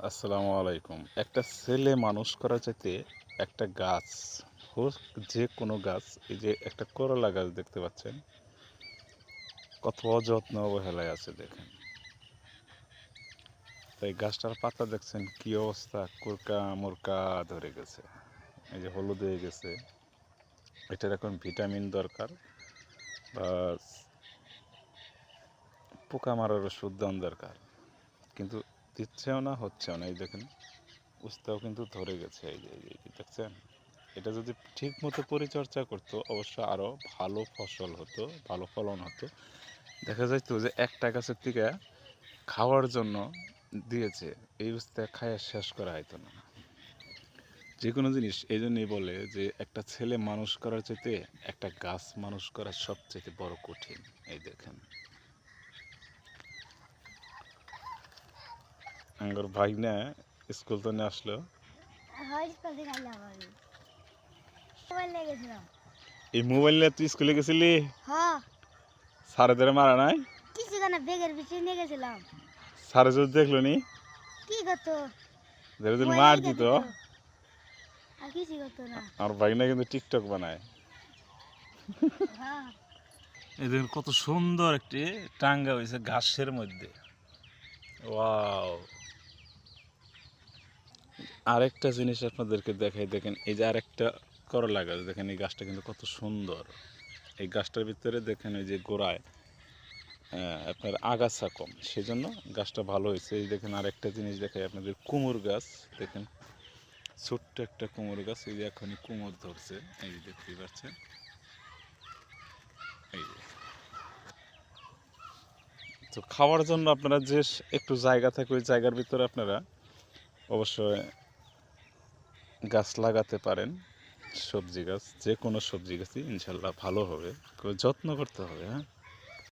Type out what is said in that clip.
আসসালামু আলাইকুম। একটা ছেলে মানুষ করা চাইতে একটা গাছ হোক, যে কোনো গাছ, এই যে একটা করলা গাছ দেখতে পাচ্ছেন, কত অযত্ন অবহেলায় আছে দেখেন। তাই গাছটার পাতা দেখছেন কি অবস্থা, কুরকা মুরকা ধরে গেছে, এই যে হলুদ হয়ে গেছে। এটার এখন ভিটামিন দরকার বা পোকা মারার ওষুধ দেওয়ার দরকার, কিন্তু দিচ্ছেও না, হচ্ছেও না। এই দেখেন উস্তাও কিন্তু ধরে গেছে, এই যে দেখছেন। এটা যদি ঠিক মতো পরিচর্যা করতো অবশ্য আরও ভালো ফসল হতো, ভালো ফলন হতো। দেখা যাইত যে একটা গাছের থেকে খাওয়ার জন্য দিয়েছে, এই অবস্থায় খায় শেষ করা হইতো না। যে কোনো জিনিস এই জন্যই বলে যে একটা ছেলে মানুষ করার চাইতে একটা গাছ মানুষ করা সবচেয়ে বড় কঠিন। এই দেখেন আমার ভাই না স্কুল তো নিয়ে আসলো, এই মোবাইল নিয়ে তুই স্কুলে গেছিলি? হ্যাঁ, স্যারে ধরে মারা নাই? কিছু কেন বেগের পিছিয়ে নিয়ে গেছিলাম। স্যারে যদি দেখলো নি কি করতো? ধরে যদি মোবাইল মার আইগা দিত। দিত, আর কিছু করতো না। আমার ভাই না কিন্তু টিকটক বানায়। হ্যাঁ, এই দেখুন কত সুন্দর একটি টাঙ্গা হয়েছে ঘাসের মধ্যে। ওয়াও! আরেকটা জিনিস আপনাদেরকে দেখাই, দেখেন এই যে আরেকটা করলা গাছ, দেখেন এই গাছটা কিন্তু কত সুন্দর। এই গাছটার ভিতরে দেখেন ওই যে গোড়ায় আপনার আগাছা কম, সেই জন্য গাছটা ভালো হয়েছে। এই দেখেন আরেকটা জিনিস দেখাই আপনাদের, কুমড় গাছ দেখেন, ছোট্ট একটা কুমড় গাছ, এই যে এখনই কুমড় ধরছে, এই যে দেখতেই পাচ্ছেন। এই যে তো খাওয়ার জন্য আপনারা যে একটু জায়গা থাকে ওই জায়গার ভিতরে আপনারা অবশ্যই গাছ লাগাতে পারেন। সবজি গাছ, যে কোনো সবজি গাছই ইনশাল্লাহ ভালো হবে, যত্ন করতে হবে। হ্যাঁ।